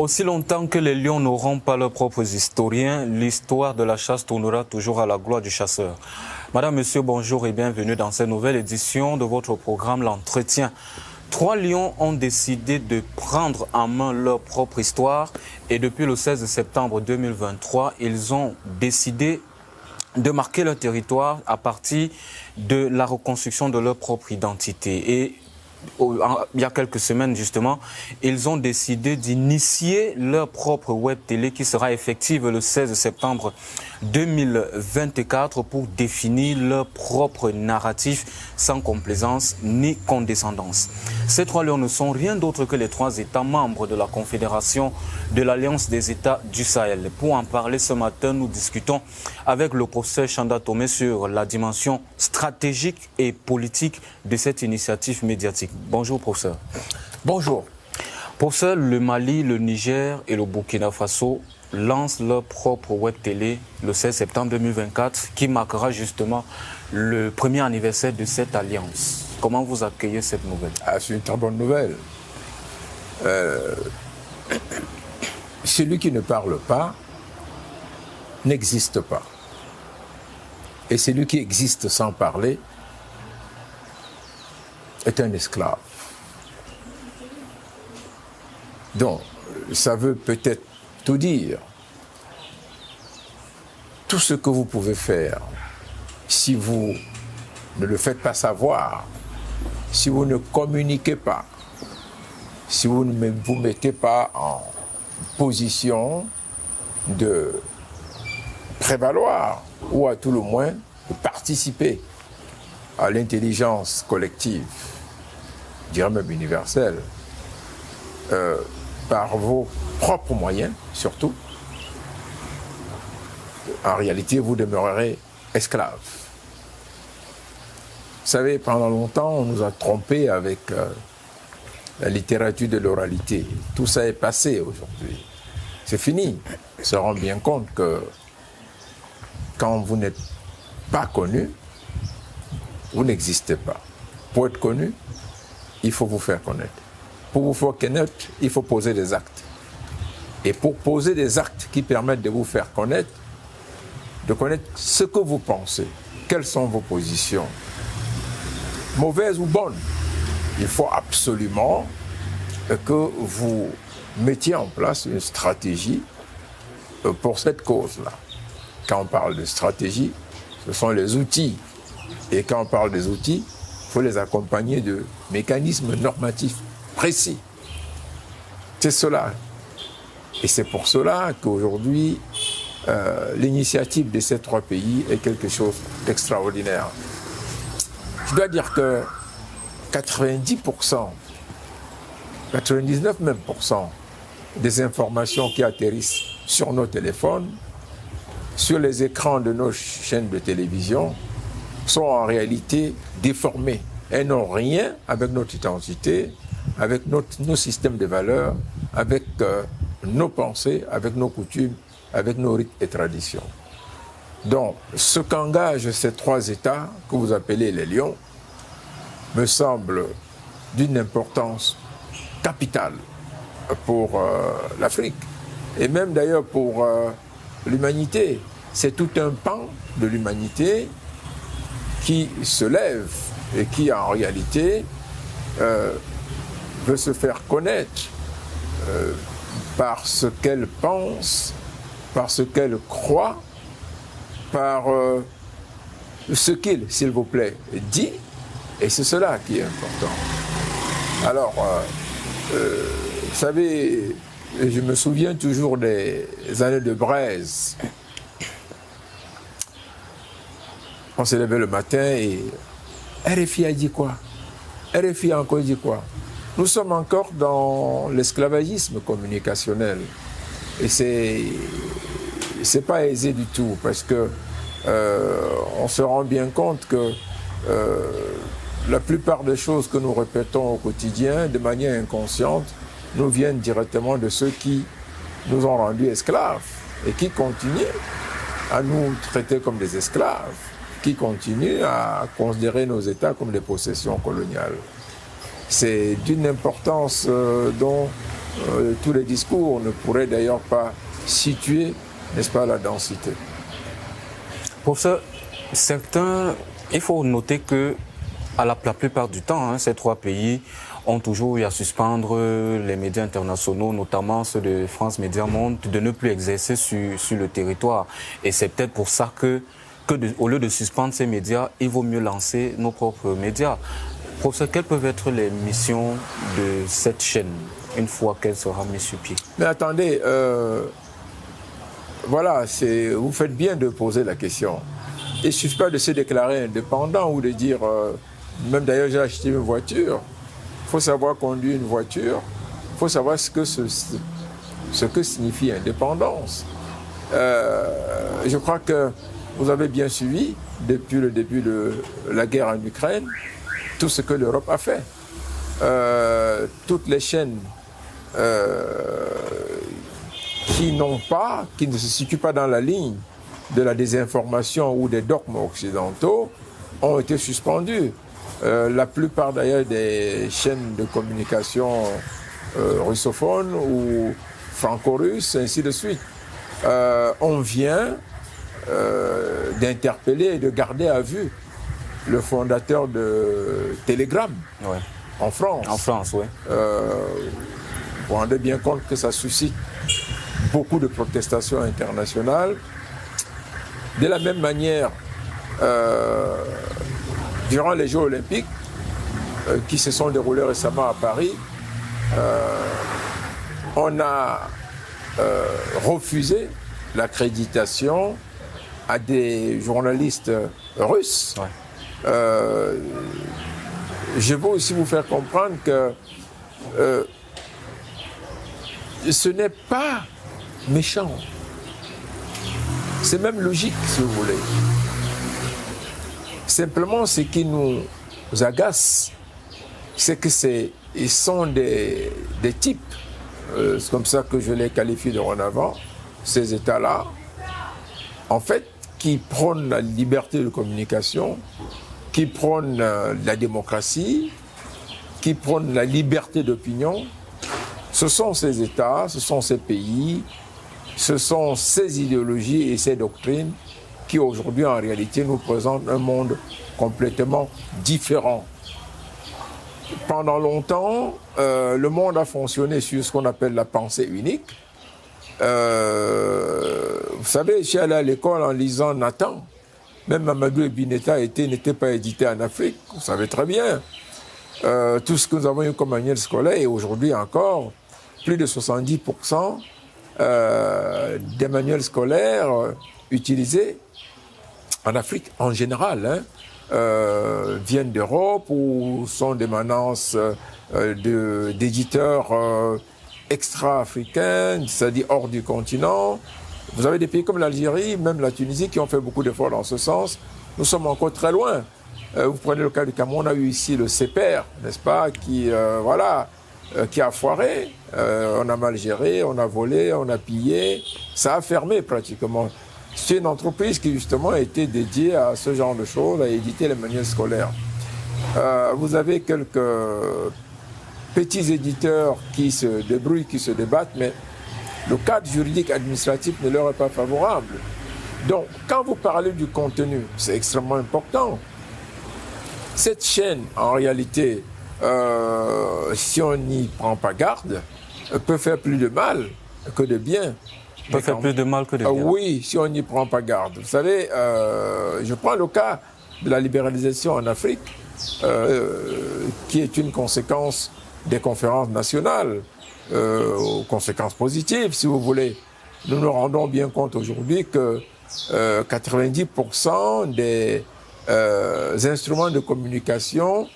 Aussi longtemps que les lions n'auront pas leurs propres historiens, l'histoire de la chasse tournera toujours à la gloire du chasseur. Madame, Monsieur, bonjour et bienvenue dans cette nouvelle édition de votre programme L'Entretien. 3 lions ont décidé de prendre en main leur propre histoire et depuis le 16 septembre 2023, ils ont décidé de marquer leur territoire à partir de la reconstruction de leur propre identité. Et il y a quelques semaines, justement, ils ont décidé d'initier leur propre web télé qui sera effective le 16 septembre 2024 pour définir leur propre narratif sans complaisance ni condescendance. Ces 3 lions ne sont rien d'autre que les 3 États membres de la Confédération de l'Alliance des États du Sahel. Pour en parler ce matin, nous discutons avec le professeur Chanda Tomé sur la dimension stratégique et politique de cette initiative médiatique. Bonjour, professeur. Bonjour. Professeur, le Mali, le Niger et le Burkina Faso lancent leur propre web télé le 16 septembre 2024 qui marquera justement le premier anniversaire de cette alliance. Comment vous accueillez cette nouvelle? C'est une très bonne nouvelle. Celui qui ne parle pas n'existe pas. Et celui qui existe sans parler est un esclave. Donc, ça veut peut-être tout dire. Tout ce que vous pouvez faire, si vous ne le faites pas savoir, si vous ne communiquez pas, si vous ne vous mettez pas en position de prévaloir ou à tout le moins de participer à l'intelligence collective, je dirais même universelle, par vos propres moyens surtout, en réalité vous demeurerez esclave. Vous savez, pendant longtemps on nous a trompés avec la littérature de l'oralité. Tout ça est passé aujourd'hui. C'est fini. On se rend bien compte que quand vous n'êtes pas connu, vous n'existez pas. Pour être connu, il faut vous faire connaître. Pour vous faire connaître, il faut poser des actes. Et pour poser des actes qui permettent de vous faire connaître, de connaître ce que vous pensez, quelles sont vos positions, mauvaises ou bonnes, il faut absolument que vous mettiez en place une stratégie pour cette cause-là. Quand on parle de stratégie, ce sont les outils. Et quand on parle des outils, il faut les accompagner de mécanismes normatifs précis. C'est cela. Et c'est pour cela qu'aujourd'hui, l'initiative de ces 3 pays est quelque chose d'extraordinaire. Je dois dire que 90%, 99 même % des informations qui atterrissent sur nos téléphones, sur les écrans de nos chaînes de télévision, sont en réalité déformées. Elles n'ont rien avec notre identité, avec nos systèmes de valeurs, avec nos pensées, avec nos coutumes, avec nos rites et traditions. Donc, ce qu'engagent ces 3 États, que vous appelez les lions, me semble d'une importance capitale pour l'Afrique, et même d'ailleurs pour l'humanité. C'est tout un pan de l'humanité qui se lève et qui en réalité veut se faire connaître par ce qu'elle pense, par ce qu'elle croit, par ce qu'il, s'il vous plaît, dit, et c'est cela qui est important. Alors, vous savez, je me souviens toujours des années de braise. On s'est levé le matin et RFI a dit quoi? RFI a encore dit quoi? Nous sommes encore dans l'esclavagisme communicationnel. Et c'est pas aisé du tout parce que on se rend bien compte que la plupart des choses que nous répétons au quotidien de manière inconsciente nous viennent directement de ceux qui nous ont rendus esclaves et qui continuent à nous traiter comme des esclaves, qui continuent à considérer nos États comme des possessions coloniales. C'est d'une importance dont tous les discours ne pourraient d'ailleurs pas situer, n'est-ce pas, la densité. Professeur, il faut noter que la plupart du temps, ces trois pays ont toujours eu à suspendre les médias internationaux, notamment ceux de France Média Monde, de ne plus exercer sur le territoire. Et c'est peut-être pour ça au lieu de suspendre ces médias, il vaut mieux lancer nos propres médias. Professeur, quelles peuvent être les missions de cette chaîne une fois qu'elle sera mise sur pied? Mais attendez, voilà, vous faites bien de poser la question. Il ne suffit pas de se déclarer indépendant ou de dire, même d'ailleurs j'ai acheté une voiture, il faut savoir conduire une voiture, il faut savoir ce que signifie indépendance. Je crois que vous avez bien suivi, depuis le début de la guerre en Ukraine, tout ce que l'Europe a fait. Toutes les chaînes qui ne se situent pas dans la ligne de la désinformation ou des dogmes occidentaux ont été suspendues. La plupart d'ailleurs des chaînes de communication russophones ou franco-russes, ainsi de suite. On vient d'interpeller et de garder à vue le fondateur de Telegram en France. En France, oui. Vous vous rendez bien compte que ça suscite beaucoup de protestations internationales. De la même manière, durant les Jeux olympiques qui se sont déroulés récemment à Paris, on a refusé l'accréditation à des journalistes russes. Ouais. Je veux aussi vous faire comprendre que ce n'est pas méchant. C'est même logique, si vous voulez. Simplement, ce qui nous agace, c'est qu'ils sont des types, c'est comme ça que je les qualifie dorénavant, ces États-là, en fait, qui prônent la liberté de communication, qui prônent la démocratie, qui prônent la liberté d'opinion. Ce sont ces États, ce sont ces pays, ce sont ces idéologies et ces doctrines qui aujourd'hui en réalité nous présentent un monde complètement différent. Pendant longtemps, le monde a fonctionné sur ce qu'on appelle la pensée unique. Vous savez, je suis allé à l'école en lisant Nathan. Même Mamadou Ebineta n'était pas édité en Afrique, vous savez très bien. Tout ce que nous avons eu comme manuel scolaire, et aujourd'hui encore, plus de 70% des manuels scolaires utilisés en Afrique en général viennent d'Europe ou sont d'émanence d'éditeurs extra-africains, c'est-à-dire hors du continent. Vous avez des pays comme l'Algérie, même la Tunisie, qui ont fait beaucoup d'efforts dans ce sens. Nous sommes encore très loin. Vous prenez le cas du Cameroun, on a eu ici le CEPER, n'est-ce pas, qui a foiré. On a mal géré, on a volé, on a pillé. Ça a fermé pratiquement. C'est une entreprise qui justement a été dédiée à ce genre de choses, à éditer les manuels scolaires. Vous avez quelques petits éditeurs qui se débrouillent, qui se débattent, mais le cadre juridique administratif ne leur est pas favorable. Donc, quand vous parlez du contenu, c'est extrêmement important. Cette chaîne, en réalité, si on n'y prend pas garde, peut faire plus de mal que de bien. Peut faire plus de mal que de bien. Oui, si on n'y prend pas garde. Vous savez, je prends le cas de la libéralisation en Afrique, qui est une conséquence des conférences nationales, conséquences positives, si vous voulez. Nous nous rendons bien compte aujourd'hui que 90% des instruments de communication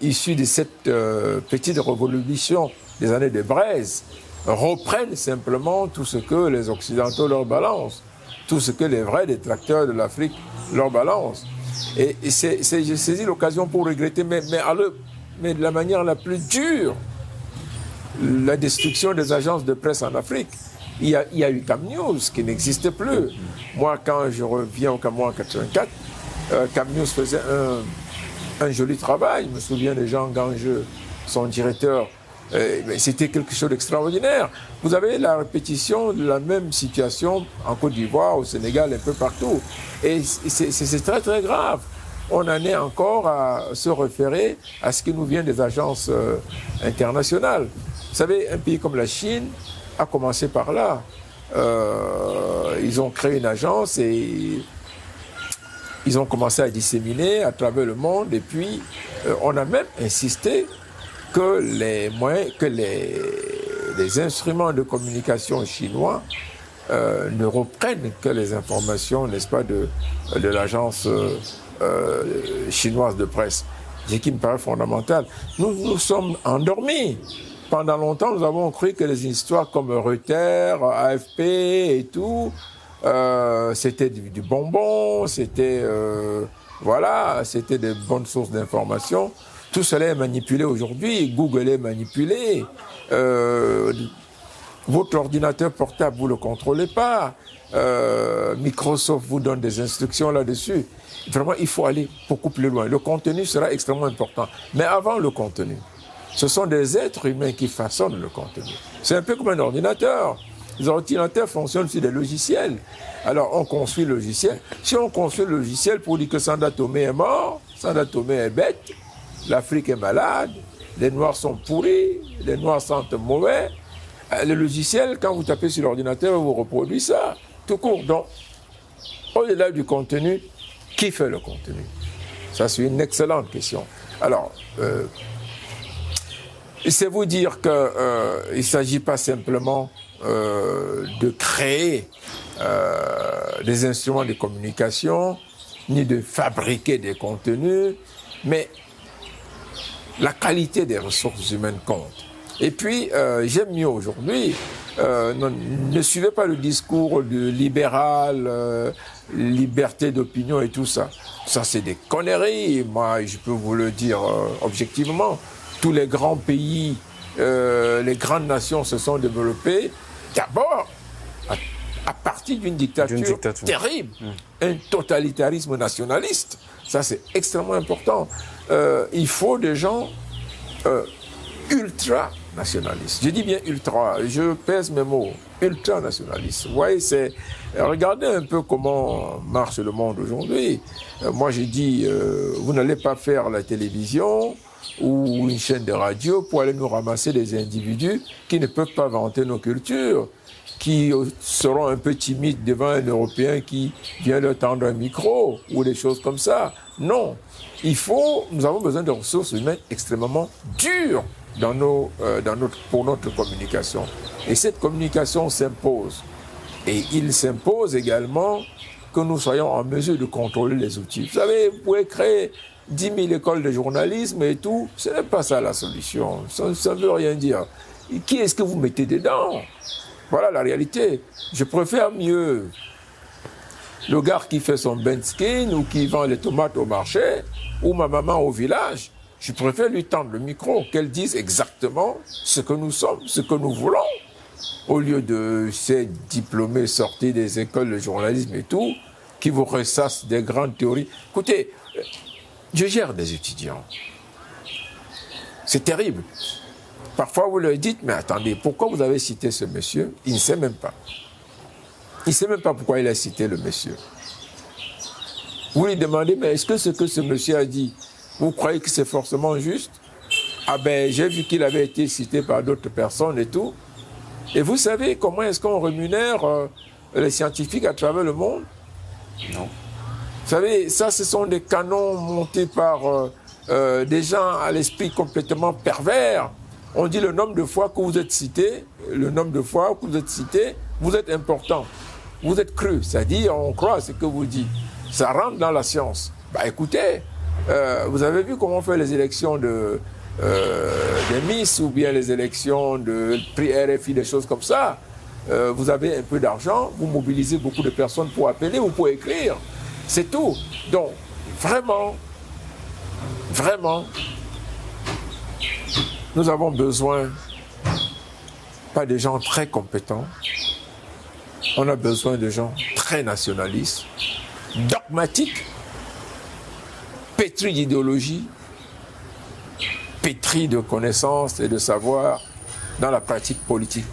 issus de cette petite révolution des années de braise reprennent simplement tout ce que les Occidentaux leur balancent, tout ce que les vrais détracteurs de l'Afrique leur balancent. Et j'ai saisi l'occasion pour regretter, mais de la manière la plus dure, la destruction des agences de presse en Afrique. Il y a eu Cam News qui n'existe plus. Moi, quand je reviens au Cameroun en 1984, Cam News faisait un joli travail. Je me souviens de Jean Gangeux, son directeur, C'était quelque chose d'extraordinaire. Vous avez la répétition de la même situation en Côte d'Ivoire, au Sénégal, un peu partout. Et c'est très très grave. On en est encore à se référer à ce qui nous vient des agences internationales. Vous savez, un pays comme la Chine a commencé par là. Ils ont créé une agence et ils ont commencé à disséminer à travers le monde. Et puis, on a même insisté que les instruments de communication chinois ne reprennent que les informations, n'est-ce pas, de l'agence chinoise de presse. Ce qui me paraît fondamental. Nous sommes endormis. Pendant longtemps, nous avons cru que les histoires comme Reuters, AFP et tout, c'était du bonbon, c'était c'était de bonnes sources d'informations. Tout cela est manipulé aujourd'hui. Google est manipulé. Votre ordinateur portable, vous ne le contrôlez pas. Microsoft vous donne des instructions là-dessus. Vraiment, il faut aller beaucoup plus loin. Le contenu sera extrêmement important. Mais avant le contenu, ce sont des êtres humains qui façonnent le contenu. C'est un peu comme un ordinateur. Les ordinateurs fonctionnent sur des logiciels. Alors, on construit le logiciel. Si on construit le logiciel pour dire que Sanda Tomé est mort, Sanda Tomé est bête, l'Afrique est malade, les Noirs sont pourris, les Noirs sentent mauvais, le logiciel, quand vous tapez sur l'ordinateur, vous reproduit ça, tout court. Donc, au-delà du contenu, qui fait le contenu? Ça, c'est une excellente question. Alors, c'est vous dire qu'il ne s'agit pas simplement de créer des instruments de communication, ni de fabriquer des contenus, mais la qualité des ressources humaines compte. Et puis, j'aime mieux aujourd'hui, ne suivez pas le discours de libéral, liberté d'opinion et tout ça. Ça, c'est des conneries. Moi, je peux vous le dire objectivement. Tous les grands pays, les grandes nations se sont développées d'abord à partir d'une dictature terrible, un totalitarisme nationaliste. Ça, c'est extrêmement important. Il faut des gens ultra-nationalistes. Je dis bien ultra, je pèse mes mots, ultra-nationalistes. Vous voyez, regardez un peu comment marche le monde aujourd'hui. Moi, j'ai dit, vous n'allez pas faire la télévision ou une chaîne de radio pour aller nous ramasser des individus qui ne peuvent pas vanter nos cultures, qui seront un peu timides devant un Européen qui vient leur tendre un micro ou des choses comme ça. Non. Nous avons besoin de ressources humaines extrêmement dures pour notre communication. Et cette communication s'impose. Et il s'impose également que nous soyons en mesure de contrôler les outils. Vous savez, vous pouvez créer 10 000 écoles de journalisme et tout, ce n'est pas ça la solution. Ça ne veut rien dire. Qui est-ce que vous mettez dedans? Voilà la réalité. Je préfère mieux le gars qui fait son benskin ou qui vend les tomates au marché ou ma maman au village. Je préfère lui tendre le micro, qu'elle dise exactement ce que nous sommes, ce que nous voulons, au lieu de ces diplômés sortis des écoles de journalisme et tout, qui vous ressassent des grandes théories. Écoutez, je gère des étudiants. C'est terrible. Parfois, vous leur dites, mais attendez, pourquoi vous avez cité ce monsieur? Il ne sait même pas. Il ne sait même pas pourquoi il a cité le monsieur. Vous lui demandez, mais est-ce que ce que ce monsieur a dit, vous croyez que c'est forcément juste? Ah ben, j'ai vu qu'il avait été cité par d'autres personnes et tout. Et vous savez comment est-ce qu'on rémunère les scientifiques à travers le monde? Non. Vous savez, ça, ce sont des canons montés par des gens à l'esprit complètement pervers. On dit le nombre de fois que vous êtes cité, vous êtes important. Vous êtes cru, c'est-à-dire on croit à ce que vous dites. Ça rentre dans la science. Bah écoutez, vous avez vu comment on fait les élections des Miss ou bien les élections de prix RFI, des choses comme ça. Vous avez un peu d'argent, vous mobilisez beaucoup de personnes pour appeler ou pour écrire. C'est tout. Donc, vraiment, nous avons besoin, pas de gens très compétents, on a besoin de gens très nationalistes, dogmatiques, pétris d'idéologie, pétrie de connaissances et de savoir dans la pratique politique.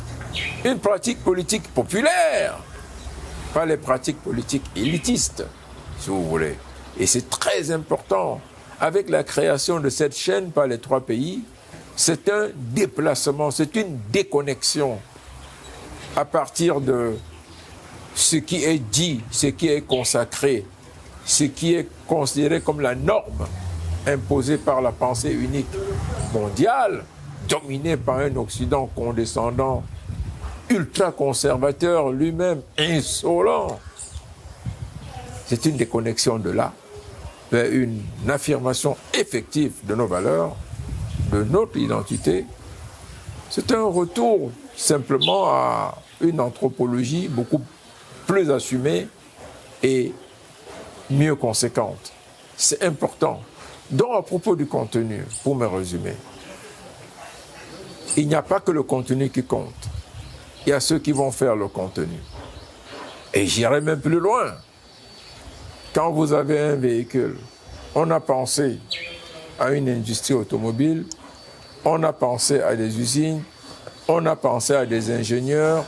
Une pratique politique populaire, pas les pratiques politiques élitistes, si vous voulez. Et c'est très important. Avec la création de cette chaîne par les 3 pays, c'est un déplacement, c'est une déconnexion à partir de ce qui est dit, ce qui est consacré, ce qui est considéré comme la norme imposée par la pensée unique mondiale, dominée par un Occident condescendant, ultra-conservateur, lui-même insolent. C'est une déconnexion de là vers une affirmation effective de nos valeurs, de notre identité. C'est un retour simplement à une anthropologie beaucoup plus assumée et mieux conséquente. C'est important. Donc, à propos du contenu, pour me résumer, il n'y a pas que le contenu qui compte. Il y a ceux qui vont faire le contenu. Et j'irai même plus loin. Quand vous avez un véhicule, on a pensé à une industrie automobile, on a pensé à des usines, on a pensé à des ingénieurs,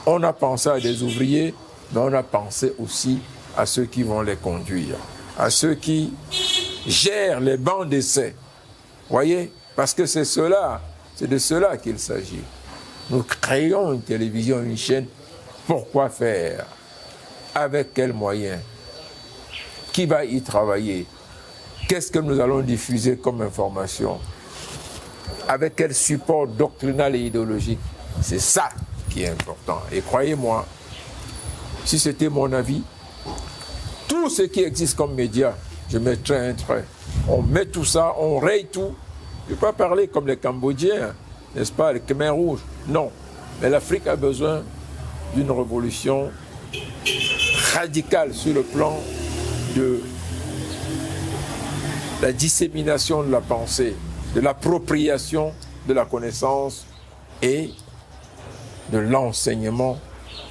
on a pensé à des ouvriers, mais on a pensé aussi à ceux qui vont les conduire, à ceux qui gèrent les bancs d'essai. Voyez? Parce que c'est de cela qu'il s'agit. Nous créons une télévision, une chaîne. Pourquoi faire? Avec quels moyens? Qui va y travailler? Qu'est-ce que nous allons diffuser comme information? Avec quel support doctrinal et idéologique? C'est ça qui est important. Et croyez-moi, si c'était mon avis, tout ce qui existe comme média, je mettrais un trait. On met tout ça, on raye tout. Je ne vais pas parler comme les Cambodgiens, n'est-ce pas, les Khmers rouges. Non. Mais l'Afrique a besoin d'une révolution radicale sur le plan de la dissémination de la pensée, de l'appropriation de la connaissance et de l'enseignement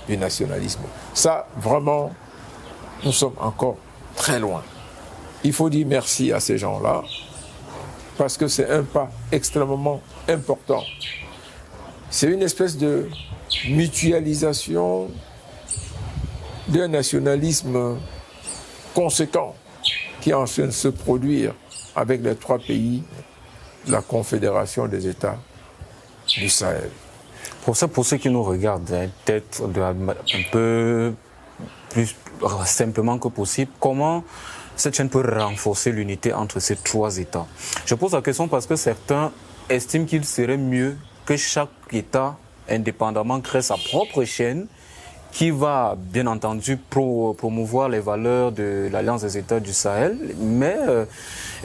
du nationalisme. Ça, vraiment, nous sommes encore très loin. Il faut dire merci à ces gens-là, parce que c'est un pas extrêmement important. C'est une espèce de mutualisation d'un nationalisme conséquent qui est en train de se produire avec les 3 pays de la Confédération des États du Sahel. Pour ceux qui nous regardent, peut-être un peu plus simplement que possible, comment cette chaîne peut renforcer l'unité entre ces 3 États? Je pose la question parce que certains estiment qu'il serait mieux que chaque État, indépendamment, crée sa propre chaîne qui va, bien entendu, promouvoir les valeurs de l'Alliance des États du Sahel, mais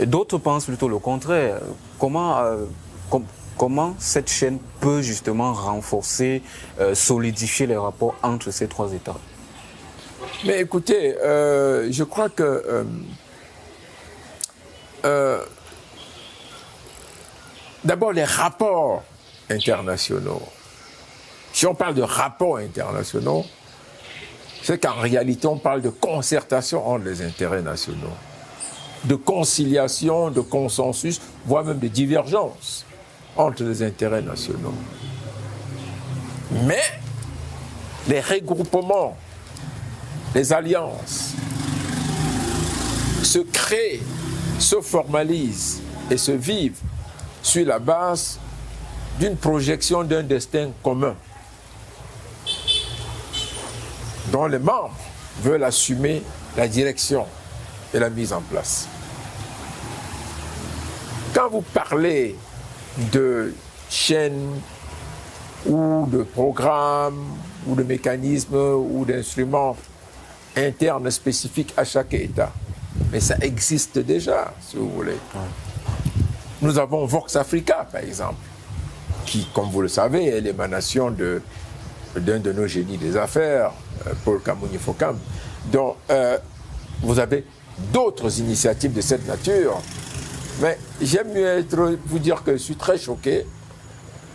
d'autres pensent plutôt le contraire. Comment cette chaîne peut justement renforcer, solidifier les rapports entre ces 3 États? Mais écoutez, je crois que d'abord les rapports internationaux. Si on parle de rapports internationaux, c'est qu'en réalité on parle de concertation entre les intérêts nationaux, de conciliation, de consensus, voire même de divergence entre les intérêts nationaux. Mais les regroupements, les alliances se créent, se formalisent et se vivent sur la base d'une projection d'un destin commun dont les membres veulent assumer la direction et la mise en place. Quand vous parlez de chaînes ou de programmes ou de mécanismes ou d'instruments internes spécifiques à chaque État, mais ça existe déjà, si vous voulez. Nous avons Vox Africa, par exemple, qui, comme vous le savez, est l'émanation d'un de nos génies des affaires, Paul Kamouni Fokam. Donc, vous avez d'autres initiatives de cette nature. Mais j'aime mieux vous dire que je suis très choqué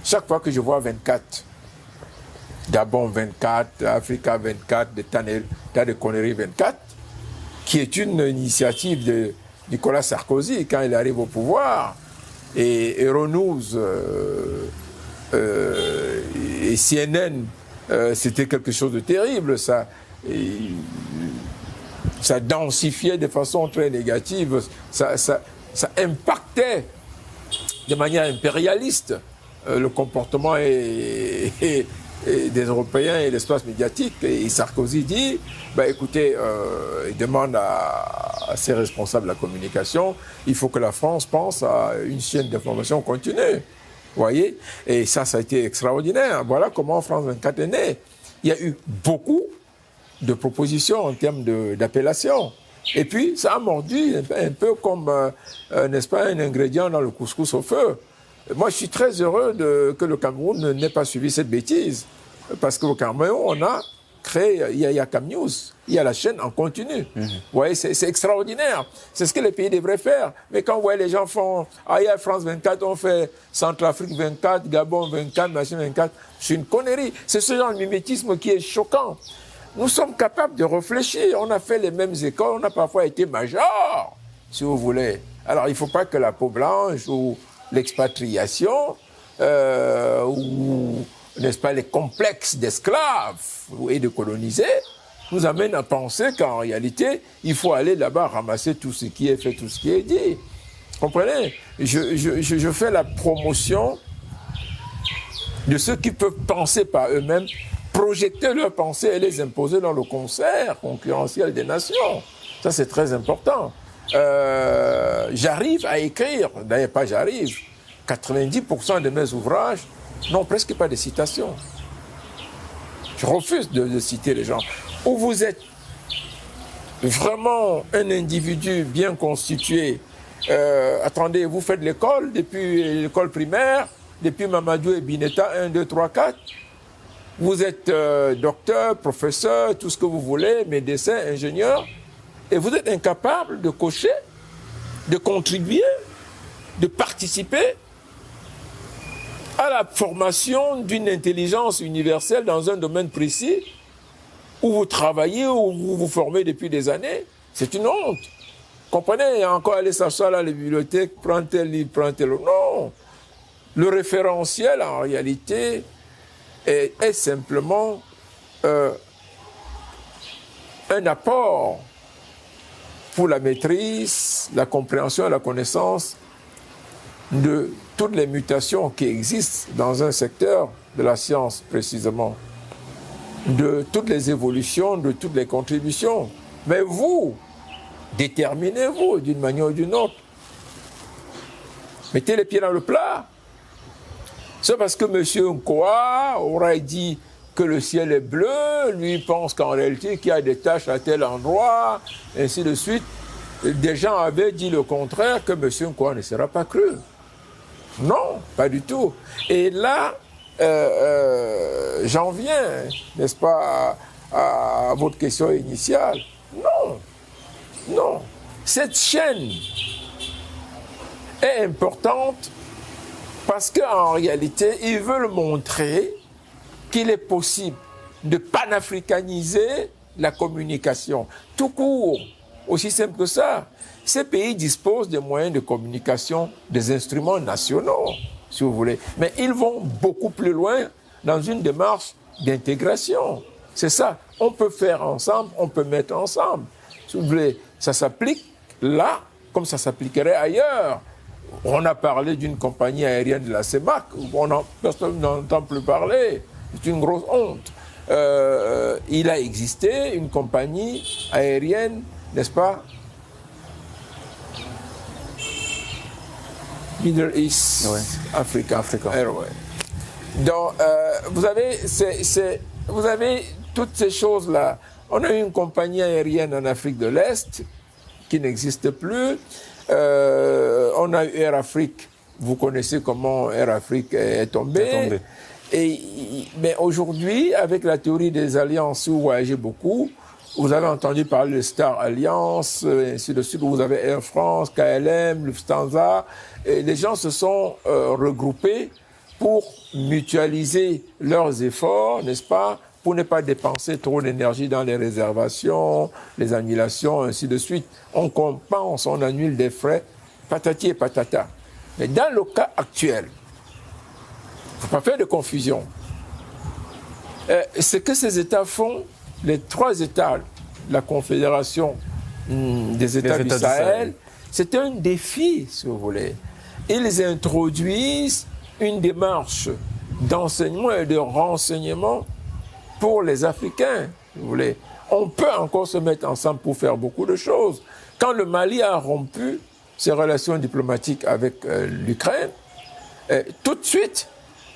chaque fois que je vois 24, Gabon 24, Africa 24, tas de conneries 24, qui est une initiative de Nicolas Sarkozy quand il arrive au pouvoir. et Euronews et CNN, c'était quelque chose de terrible. Ça densifiait de façon très négative, ça impactait de manière impérialiste le comportement des Européens et l'espace médiatique. Et Sarkozy dit, écoutez, il demande à ses responsables de la communication, il faut que la France pense à une chaîne d'information continue. Vous voyez? Et ça a été extraordinaire. Voilà comment France 24 est née. Il y a eu beaucoup de propositions en termes d'appellation. Et puis, ça a mordu un peu comme, n'est-ce pas, un ingrédient dans le couscous au feu. Moi, je suis très heureux que le Cameroun n'ait pas suivi cette bêtise. Parce qu'au Cameroun, on a créé, il y a Cam News, il y a la chaîne en continu. Vous voyez, c'est extraordinaire. C'est ce que les pays devraient faire. Mais quand vous voyez les gens font, il y a France 24, on fait Centrafrique 24, Gabon 24, machin 24, c'est une connerie. C'est ce genre de mimétisme qui est choquant. Nous sommes capables de réfléchir. On a fait les mêmes écoles, on a parfois été major, si vous voulez. Alors, il ne faut pas que la peau blanche ou l'expatriation ou, n'est-ce pas, les complexes d'esclaves et de colonisés nous amènent à penser qu'en réalité, il faut aller là-bas ramasser tout ce qui est fait, tout ce qui est dit. Comprenez? Je fais la promotion de ceux qui peuvent penser par eux-mêmes, projeter leurs pensées et les imposer dans le concert concurrentiel des nations. Ça, c'est très important. J'arrive à écrire, d'ailleurs pas j'arrive, 90% de mes ouvrages n'ont presque pas de citations. Je refuse de citer les gens. Où vous êtes vraiment un individu bien constitué, attendez, vous faites l'école, depuis l'école primaire, depuis Mamadou et Bineta, 1, 2, 3, 4, vous êtes docteur, professeur, tout ce que vous voulez, médecin, ingénieur, et vous êtes incapable de cocher, de contribuer, de participer à la formation d'une intelligence universelle dans un domaine précis où vous travaillez, où vous vous formez depuis des années. C'est une honte. Comprenez, encore aller s'asseoir à la bibliothèque, prendre tel livre, prendre tel autre. Non. Le référentiel, en réalité, est simplement un apport pour la maîtrise, la compréhension et la connaissance de toutes les mutations qui existent dans un secteur de la science précisément, de toutes les évolutions, de toutes les contributions. Mais vous, déterminez-vous d'une manière ou d'une autre. Mettez les pieds dans le plat. C'est parce que M. Nkoa aurait dit que le ciel est bleu, lui pense qu'en réalité qu'il y a des taches à tel endroit, ainsi de suite. Des gens avaient dit le contraire, que M. Nkoa ne sera pas cru. Non, pas du tout. Et là, j'en viens, n'est-ce pas, à votre question initiale. Non, non. Cette chaîne est importante parce qu'en réalité, ils veulent montrer qu'il est possible de panafricaniser la communication. Tout court, aussi simple que ça. Ces pays disposent des moyens de communication, des instruments nationaux, si vous voulez. Mais ils vont beaucoup plus loin dans une démarche d'intégration. C'est ça. On peut faire ensemble, on peut mettre ensemble. Si vous voulez, ça s'applique là comme ça s'appliquerait ailleurs. On a parlé d'une compagnie aérienne de la CEMAC, personne n'entend plus parler. C'est une grosse honte. Il a existé une compagnie aérienne, n'est-ce pas, Middle East Africa Airways. Donc, vous avez toutes ces choses-là. On a une compagnie aérienne en Afrique de l'Est qui n'existe plus. On a eu Air Afrique. Vous connaissez comment Air Afrique est tombée. Mais aujourd'hui, avec la théorie des alliances, si vous voyagez beaucoup, vous avez entendu parler de Star Alliance, ainsi de suite. Vous avez Air France, KLM, Lufthansa. Et les gens se sont regroupés pour mutualiser leurs efforts, n'est-ce pas, pour ne pas dépenser trop d'énergie dans les réservations, les annulations, ainsi de suite. On compense, on annule des frais, patati et patata. Mais dans le cas actuel, il ne faut pas faire de confusion. Ce que ces États font, les 3 États, la Confédération des États du Sahel, c'est un défi, si vous voulez. Ils introduisent une démarche d'enseignement et de renseignement pour les Africains, si vous voulez. On peut encore se mettre ensemble pour faire beaucoup de choses. Quand le Mali a rompu ses relations diplomatiques avec l'Ukraine, tout de suite,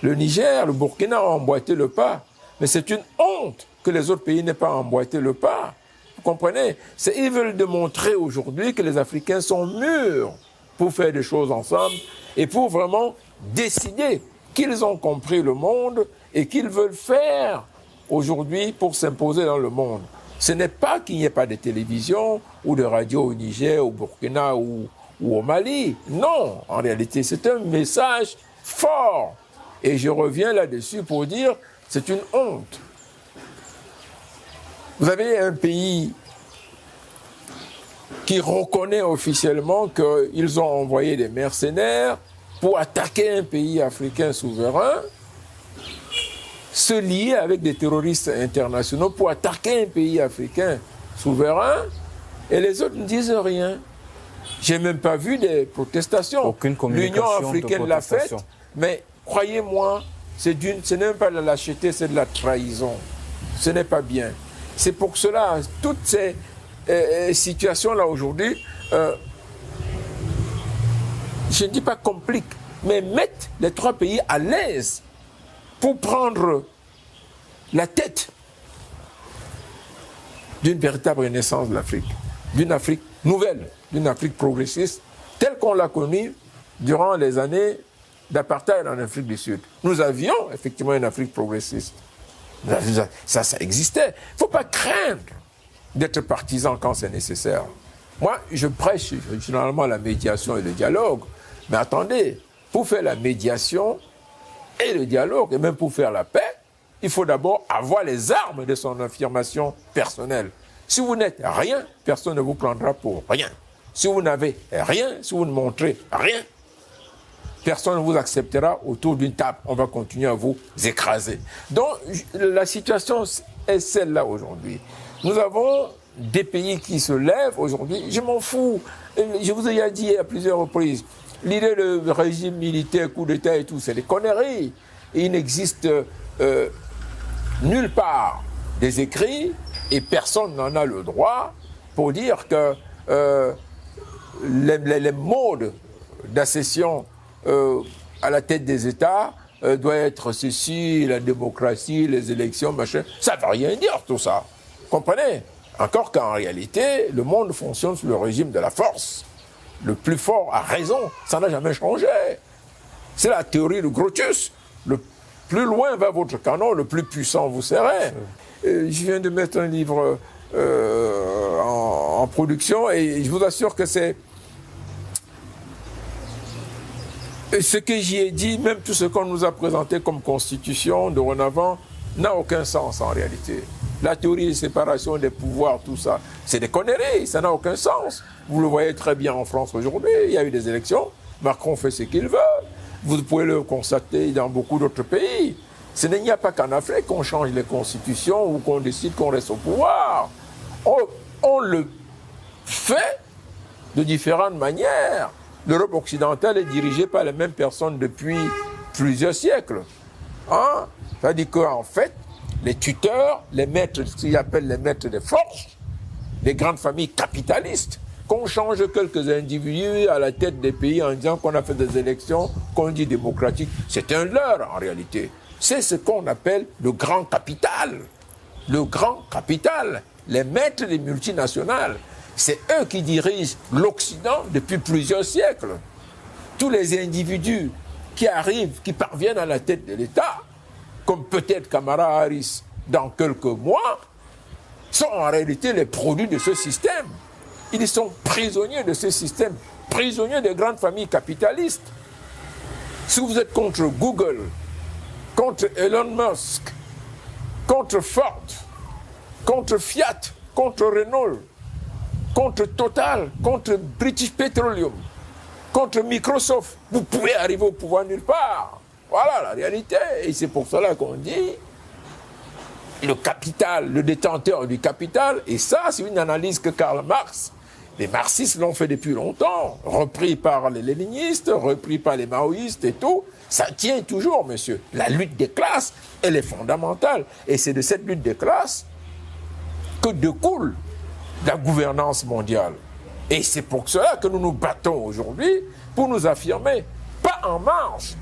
le Niger, le Burkina ont emboîté le pas. Mais c'est une honte que les autres pays n'aient pas emboîté le pas. Vous comprenez? Ils veulent démontrer aujourd'hui que les Africains sont mûrs pour faire des choses ensemble et pour vraiment décider qu'ils ont compris le monde et qu'ils veulent faire aujourd'hui pour s'imposer dans le monde. Ce n'est pas qu'il n'y ait pas de télévision ou de radio au Niger, au Burkina ou au Mali. Non, en réalité, c'est un message fort. Et je reviens là-dessus pour dire, c'est une honte. Vous avez un pays qui reconnaît officiellement qu'ils ont envoyé des mercenaires pour attaquer un pays africain souverain, se lier avec des terroristes internationaux pour attaquer un pays africain souverain, et les autres ne disent rien. Je n'ai même pas vu des protestations. Aucune communication. L'Union africaine l'a faite, mais croyez-moi, ce n'est même pas de la lâcheté, c'est de la trahison. Ce n'est pas bien. C'est pour cela, toutes ces situations-là aujourd'hui, je ne dis pas compliquent, mais mettent les 3 pays à l'aise pour prendre la tête d'une véritable renaissance de l'Afrique, d'une Afrique nouvelle, d'une Afrique progressiste, telle qu'on l'a connue durant les années d'apartheid en Afrique du Sud. Nous avions effectivement une Afrique progressiste. Ça existait. Il ne faut pas craindre d'être partisan quand c'est nécessaire. Moi, je prêche généralement la médiation et le dialogue, mais attendez, pour faire la médiation et le dialogue, et même pour faire la paix, il faut d'abord avoir les armes de son affirmation personnelle. Si vous n'êtes rien, personne ne vous prendra pour rien. Si vous n'avez rien, si vous ne montrez rien, personne ne vous acceptera autour d'une table. On va continuer à vous écraser. Donc, la situation est celle-là aujourd'hui. Nous avons des pays qui se lèvent aujourd'hui. Je m'en fous. Je vous ai déjà dit à plusieurs reprises, l'idée de régime militaire, coup d'État et tout, c'est des conneries. Et il n'existe nulle part des écrits et personne n'en a le droit pour dire que les modes d'accession à la tête des États doit être ceci, la démocratie, les élections, machin. Ça ne veut rien dire tout ça. Comprenez? Encore qu'en réalité, le monde fonctionne sous le régime de la force. Le plus fort a raison, ça n'a jamais changé. C'est la théorie de Grotius. Le plus loin va votre canon, le plus puissant vous serez. Je viens de mettre un livre en production et je vous assure que c'est... Ce que j'y ai dit, même tout ce qu'on nous a présenté comme constitution dorénavant, n'a aucun sens en réalité. La théorie de séparation des pouvoirs, tout ça, c'est des conneries, ça n'a aucun sens. Vous le voyez très bien en France aujourd'hui, il y a eu des élections, Macron fait ce qu'il veut. Vous pouvez le constater dans beaucoup d'autres pays. Ce n'est pas qu'en Afrique qu'on change les constitutions ou qu'on décide qu'on reste au pouvoir. On le fait de différentes manières. L'Europe occidentale est dirigée par les mêmes personnes depuis plusieurs siècles. Hein? C'est-à-dire qu'en fait, les tuteurs, les maîtres, ce qu'ils appellent les maîtres des forces, les grandes familles capitalistes, qu'on change quelques individus à la tête des pays en disant qu'on a fait des élections, qu'on dit démocratiques, c'est un leurre en réalité. C'est ce qu'on appelle le grand capital. Le grand capital, les maîtres des multinationales. C'est eux qui dirigent l'Occident depuis plusieurs siècles. Tous les individus qui arrivent, qui parviennent à la tête de l'État, comme peut-être Kamala Harris dans quelques mois, sont en réalité les produits de ce système. Ils sont prisonniers de ce système, prisonniers des grandes familles capitalistes. Si vous êtes contre Google, contre Elon Musk, contre Ford, contre Fiat, contre Renault, contre Total, contre British Petroleum, contre Microsoft. Vous pouvez arriver au pouvoir nulle part. Voilà la réalité. Et c'est pour cela qu'on dit le capital, le détenteur du capital, et ça, c'est une analyse que Karl Marx, les marxistes l'ont fait depuis longtemps, repris par les léninistes, repris par les maoïstes et tout, ça tient toujours, monsieur. La lutte des classes, elle est fondamentale. Et c'est de cette lutte des classes que découle la gouvernance mondiale. Et c'est pour cela que nous nous battons aujourd'hui pour nous affirmer, pas en marge,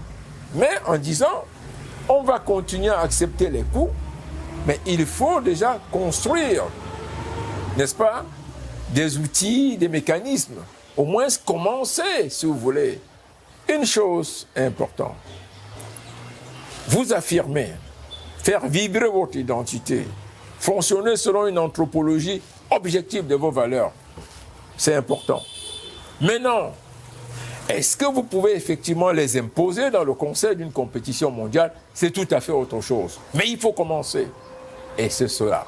mais en disant, on va continuer à accepter les coups, mais il faut déjà construire, n'est-ce pas, des outils, des mécanismes, au moins commencer, si vous voulez. Une chose importante, vous affirmer, faire vibrer votre identité, fonctionner selon une anthropologie objective de vos valeurs, c'est important. Maintenant, est-ce que vous pouvez effectivement les imposer dans le conseil d'une compétition mondiale? C'est tout à fait autre chose. Mais il faut commencer. Et c'est cela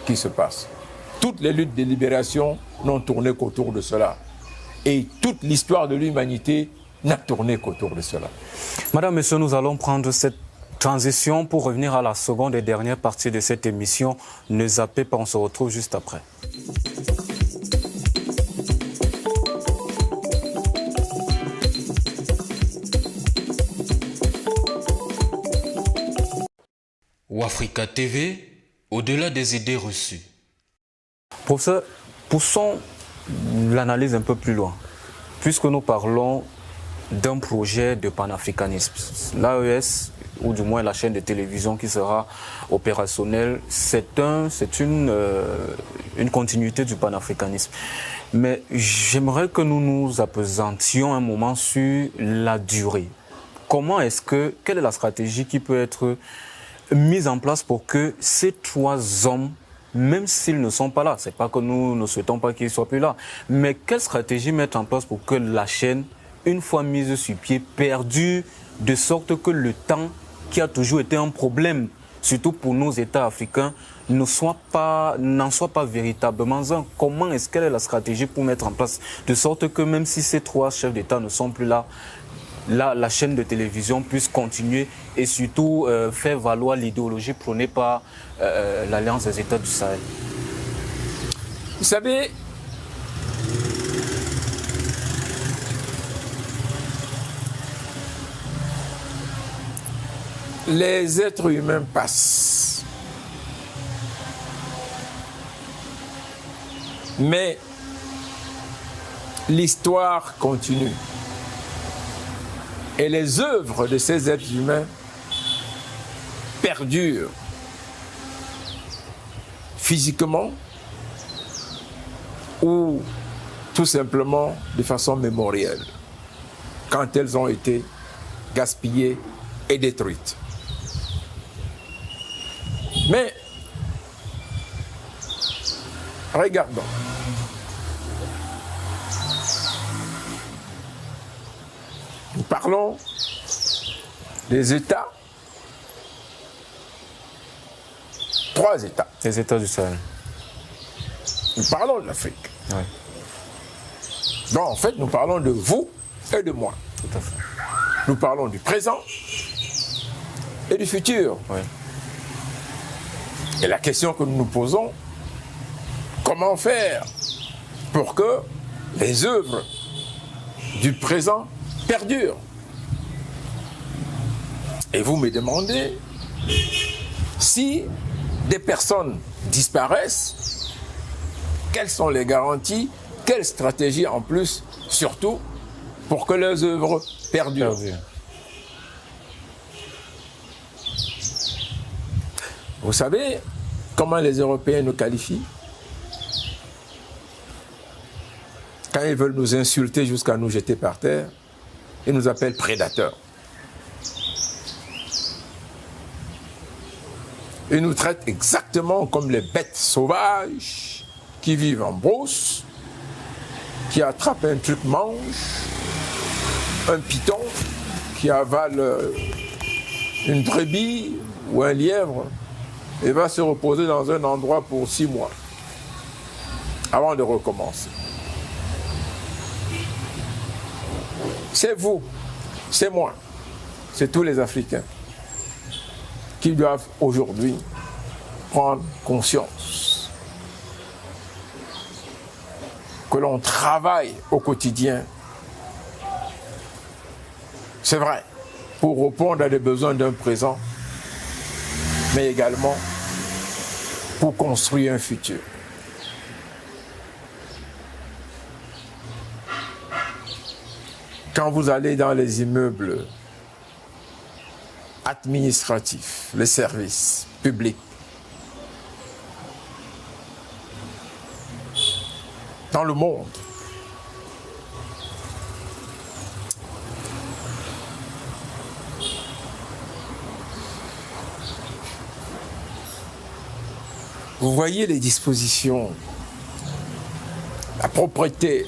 qui se passe. Toutes les luttes de libération n'ont tourné qu'autour de cela. Et toute l'histoire de l'humanité n'a tourné qu'autour de cela. Madame, Monsieur, nous allons prendre cette transition pour revenir à la seconde et dernière partie de cette émission. Ne zappez pas, on se retrouve juste après. Africa TV, au-delà des idées reçues. Professeur, poussons l'analyse un peu plus loin, puisque nous parlons d'un projet de panafricanisme. L'AES, ou du moins la chaîne de télévision qui sera opérationnelle, c'est une continuité du panafricanisme. Mais j'aimerais que nous nous appesantions un moment sur la durée. Quelle est la stratégie qui peut être mise en place pour que ces trois hommes, même s'ils ne sont pas là, c'est pas que nous ne souhaitons pas qu'ils soient plus là, mais quelle stratégie mettre en place pour que la chaîne, une fois mise sur pied, perdure, de sorte que le temps qui a toujours été un problème, surtout pour nos États africains, n'en soit pas véritablement un. Quelle est la stratégie pour mettre en place, de sorte que même si ces trois chefs d'État ne sont plus là, la chaîne de télévision puisse continuer et surtout faire valoir l'idéologie prônée par l'Alliance des États du Sahel? Vous savez, les êtres humains passent, mais l'histoire continue. Et les œuvres de ces êtres humains perdurent physiquement ou tout simplement de façon mémorielle, quand elles ont été gaspillées et détruites. Mais regardons. Nous parlons des États, trois États. Les États du Sahel. Nous parlons de l'Afrique. Oui. Donc en fait, nous parlons de vous et de moi. Tout à fait. Nous parlons du présent et du futur. Oui. Et la question que nous nous posons, comment faire pour que les œuvres du présent perdurent? Et vous me demandez si des personnes disparaissent, quelles sont les garanties, quelle stratégie en plus, surtout pour que leurs œuvres perdurent. Vous savez comment les Européens nous qualifient? Quand ils veulent nous insulter jusqu'à nous jeter par terre, ils nous appellent prédateurs. Ils nous traitent exactement comme les bêtes sauvages qui vivent en brousse, qui attrapent un truc mange, un python qui avale une brebis ou un lièvre et va se reposer dans un endroit pour 6 mois avant de recommencer. C'est vous, c'est moi, c'est tous les Africains qui doivent aujourd'hui prendre conscience que l'on travaille au quotidien. C'est vrai, pour répondre à des besoins d'un présent, mais également pour construire un futur. Quand vous allez dans les immeubles administratifs, les services publics, dans le monde, vous voyez les dispositions, la propreté,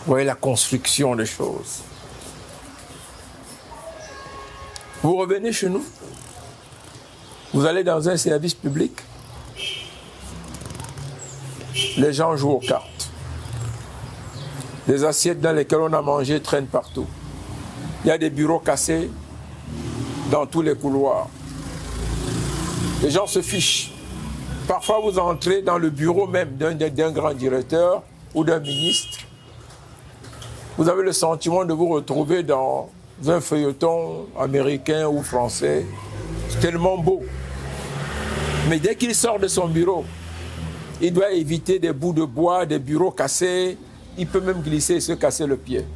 vous voyez la construction des choses. Vous revenez chez nous, vous allez dans un service public, les gens jouent aux cartes. Les assiettes dans lesquelles on a mangé traînent partout. Il y a des bureaux cassés dans tous les couloirs. Les gens se fichent. Parfois, vous entrez dans le bureau même d'un grand directeur ou d'un ministre. Vous avez le sentiment de vous retrouver dans un feuilleton américain ou français. C'est tellement beau. Mais dès qu'il sort de son bureau, il doit éviter des bouts de bois, des bureaux cassés. Il peut même glisser et se casser le pied.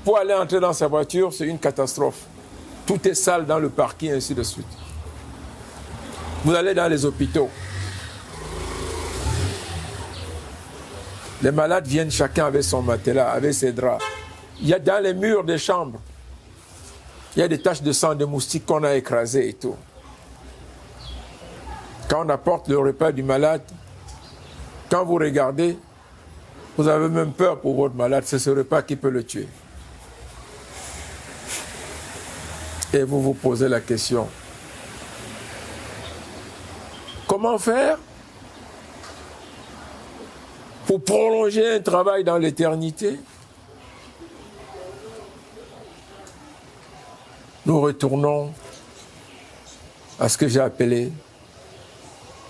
Pour aller entrer dans sa voiture, c'est une catastrophe. Tout est sale dans le parking, ainsi de suite. Vous allez dans les hôpitaux. Les malades viennent chacun avec son matelas, avec ses draps. Il y a dans les murs des chambres, il y a des taches de sang de moustiques qu'on a écrasées et tout. Quand on apporte le repas du malade, quand vous regardez, vous avez même peur pour votre malade, c'est ce repas qui peut le tuer. Et vous vous posez la question, comment faire pour prolonger un travail dans l'éternité? Nous retournons à ce que j'ai appelé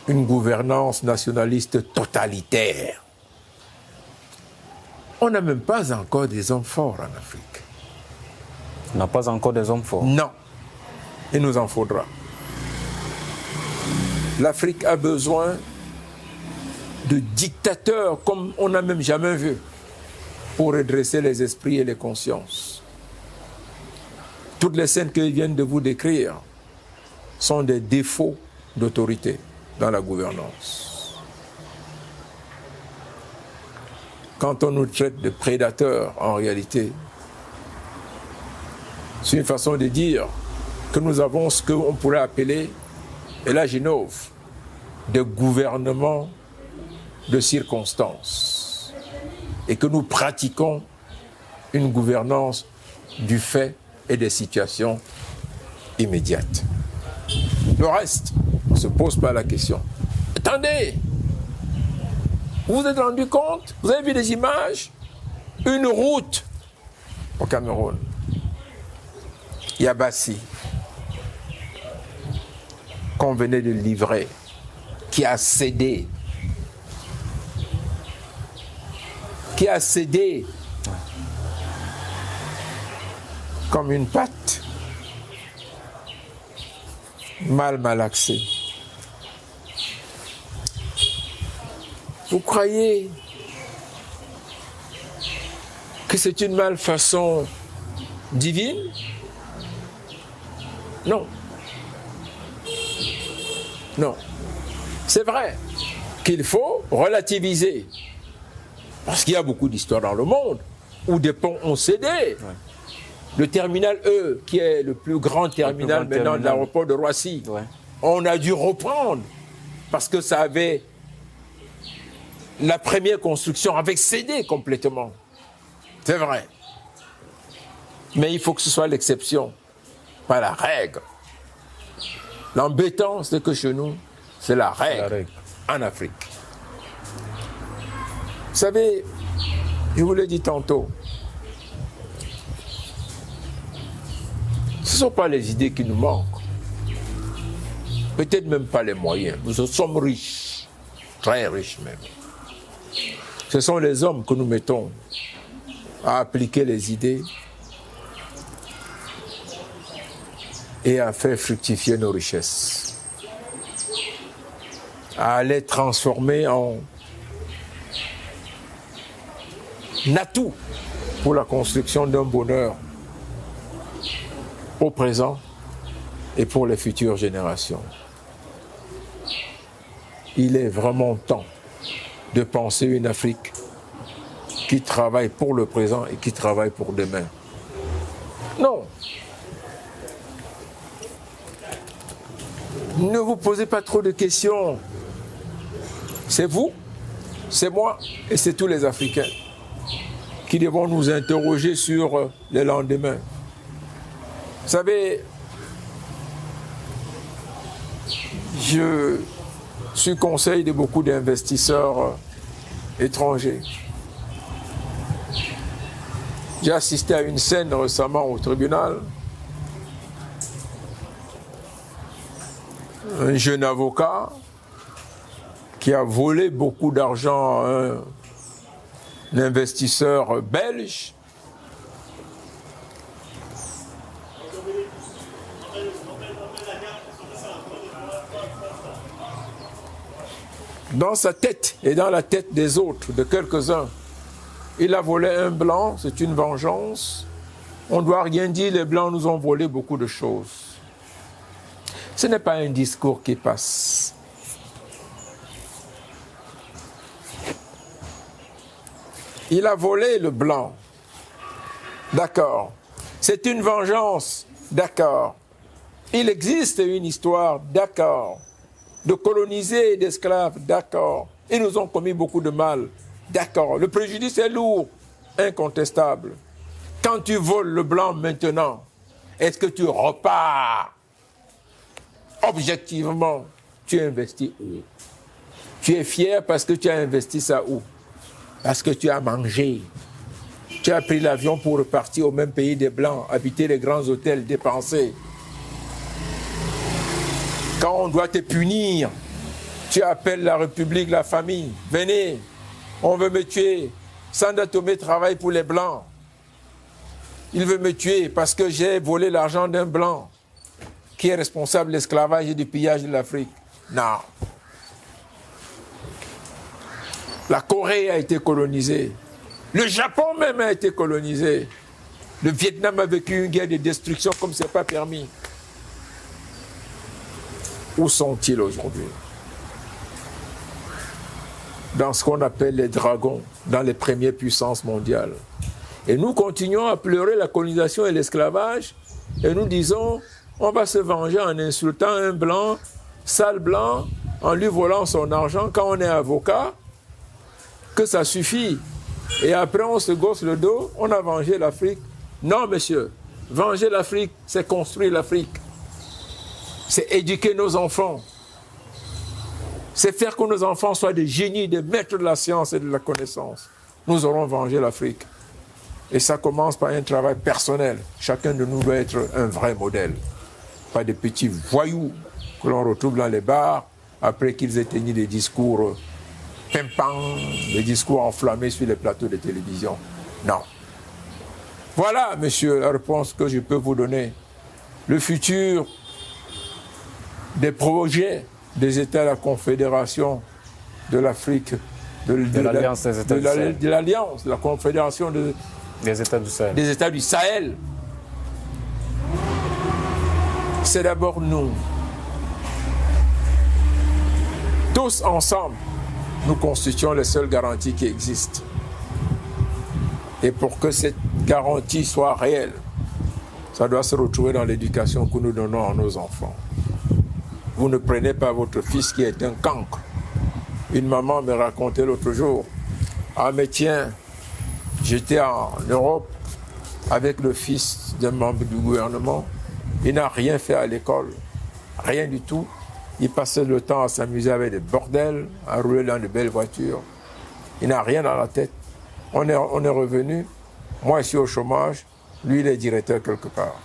une gouvernance nationaliste totalitaire. On n'a même pas encore des hommes forts en Afrique. On n'a pas encore des hommes forts. Non, il nous en faudra. L'Afrique a besoin de dictateurs comme on n'a même jamais vu pour redresser les esprits et les consciences. Toutes les scènes que je viens de vous décrire sont des défauts d'autorité dans la gouvernance. Quand on nous traite de prédateurs, en réalité, c'est une façon de dire que nous avons ce qu'on pourrait appeler, et là j'innove, des gouvernements de circonstances, et que nous pratiquons une gouvernance du fait et des situations immédiates. Le reste, on ne se pose pas la question. Attendez, vous vous êtes rendu compte, vous avez vu des images, une route au Cameroun, Yabassi, qu'on venait de livrer, qui a cédé comme une pâte mal malaxée. Vous croyez que c'est une malfaçon divine? Non. Non. C'est vrai qu'il faut relativiser. Parce qu'il y a beaucoup d'histoires dans le monde où des ponts ont cédé. Ouais. Le terminal E, qui est le plus grand terminal maintenant de l'aéroport de Roissy, ouais. On a dû reprendre parce que ça avait... La première construction avait cédé complètement. C'est vrai. Mais il faut que ce soit l'exception, pas la règle. L'embêtant, c'est que chez nous, c'est la règle en Afrique. Vous savez, Je vous l'ai dit tantôt. Ce ne sont pas les idées qui nous manquent. Peut-être même pas les moyens. Nous sommes riches, très riches même. Ce sont les hommes que nous mettons à appliquer les idées et à faire fructifier nos richesses, à les transformer en atout pour la construction d'un bonheur au présent et pour les futures générations. Il est vraiment temps de penser une Afrique qui travaille pour le présent et qui travaille pour demain. Non. Ne vous posez pas trop de questions. C'est vous, c'est moi et c'est tous les Africains qui devons nous interroger sur le lendemain. Vous savez, je suis conseil de beaucoup d'investisseurs étrangers. J'ai assisté à une scène récemment au tribunal. Un jeune avocat qui a volé beaucoup d'argent à un investisseur belge. Dans sa tête et dans la tête des autres, de quelques-uns, il a volé un blanc, c'est une vengeance. On ne doit rien dire, les blancs nous ont volé beaucoup de choses. Ce n'est pas un discours qui passe. Il a volé le blanc. D'accord. C'est une vengeance. D'accord. Il existe une histoire. D'accord. De coloniser d'esclaves. D'accord. Ils nous ont commis beaucoup de mal. D'accord. Le préjudice est lourd. Incontestable. Quand tu voles le blanc maintenant, est-ce que tu repars? Objectivement, tu investis où? Tu es fier parce que tu as investi ça où? Parce que tu as mangé. Tu as pris l'avion pour repartir au même pays des Blancs, habiter les grands hôtels, dépenser. Quand on doit te punir, tu appelles la République, la famille. Venez, on veut me tuer. Sanda Tomé travaille pour les Blancs. Il veut me tuer parce que j'ai volé l'argent d'un Blanc qui est responsable de l'esclavage et du pillage de l'Afrique. Non. La Corée a été colonisée. Le Japon même a été colonisé. Le Vietnam a vécu une guerre de destruction comme ce n'est pas permis. Où sont-ils aujourd'hui? Dans ce qu'on appelle les dragons, dans les premières puissances mondiales. Et nous continuons à pleurer la colonisation et l'esclavage, et nous disons, on va se venger en insultant un blanc, sale blanc, en lui volant son argent quand on est avocat, que ça suffit. Et après, on se gosse le dos, on a vengé l'Afrique. Non, monsieur, venger l'Afrique, c'est construire l'Afrique. C'est éduquer nos enfants. C'est faire que nos enfants soient des génies, des maîtres de la science et de la connaissance. Nous aurons vengé l'Afrique. Et ça commence par un travail personnel. Chacun de nous doit être un vrai modèle. Pas des petits voyous que l'on retrouve dans les bars après qu'ils aient tenu des discours pimpants, des discours enflammés sur les plateaux de télévision. Non. Voilà, monsieur, la réponse que je peux vous donner. Le futur des projets des États de la Confédération de l'Afrique, de l'Alliance des États du Sahel. De l'Alliance, de la Confédération des États du Sahel. Des États du Sahel. C'est d'abord nous. Tous ensemble, nous constituons les seules garanties qui existent. Et pour que cette garantie soit réelle, ça doit se retrouver dans l'éducation que nous donnons à nos enfants. Vous ne prenez pas votre fils qui est un cancre. Une maman me racontait l'autre jour, ah mais tiens, j'étais en Europe avec le fils d'un membre du gouvernement, il n'a rien fait à l'école, rien du tout. Il passait le temps à s'amuser avec des bordels, à rouler dans de belles voitures. Il n'a rien dans la tête. On est revenu, moi je suis au chômage, lui il est directeur quelque part.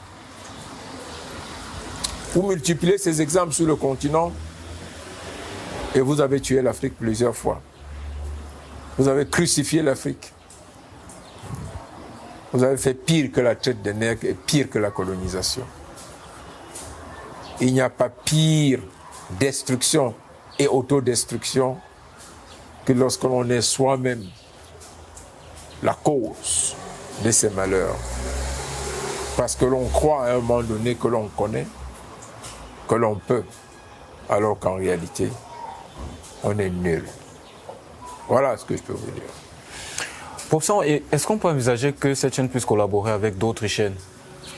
Vous multipliez ces exemples sur le continent et vous avez tué l'Afrique plusieurs fois. Vous avez crucifié l'Afrique. Vous avez fait pire que la traite des nègres et pire que la colonisation. Il n'y a pas pire destruction et autodestruction que lorsque l'on est soi-même la cause de ces malheurs. Parce que l'on croit à un moment donné que l'on connaît, que l'on peut, alors qu'en réalité, on est nul. Voilà ce que je peux vous dire. Professeur, est-ce qu'on peut envisager que cette chaîne puisse collaborer avec d'autres chaînes,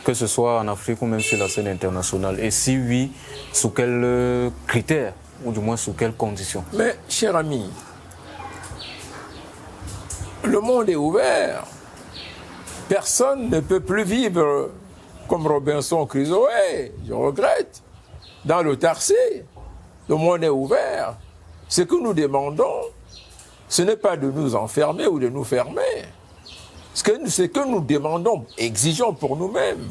que ce soit en Afrique ou même sur la scène internationale? Et si oui, sous quels critères, ou du moins sous quelles conditions? Mais, cher ami, le monde est ouvert. Personne ne peut plus vivre comme Robinson Crusoe, je regrette, dans l'autarcie. Le monde est ouvert. Ce que nous demandons, ce n'est pas de nous enfermer ou de nous fermer. Ce que nous demandons, exigeons pour nous-mêmes,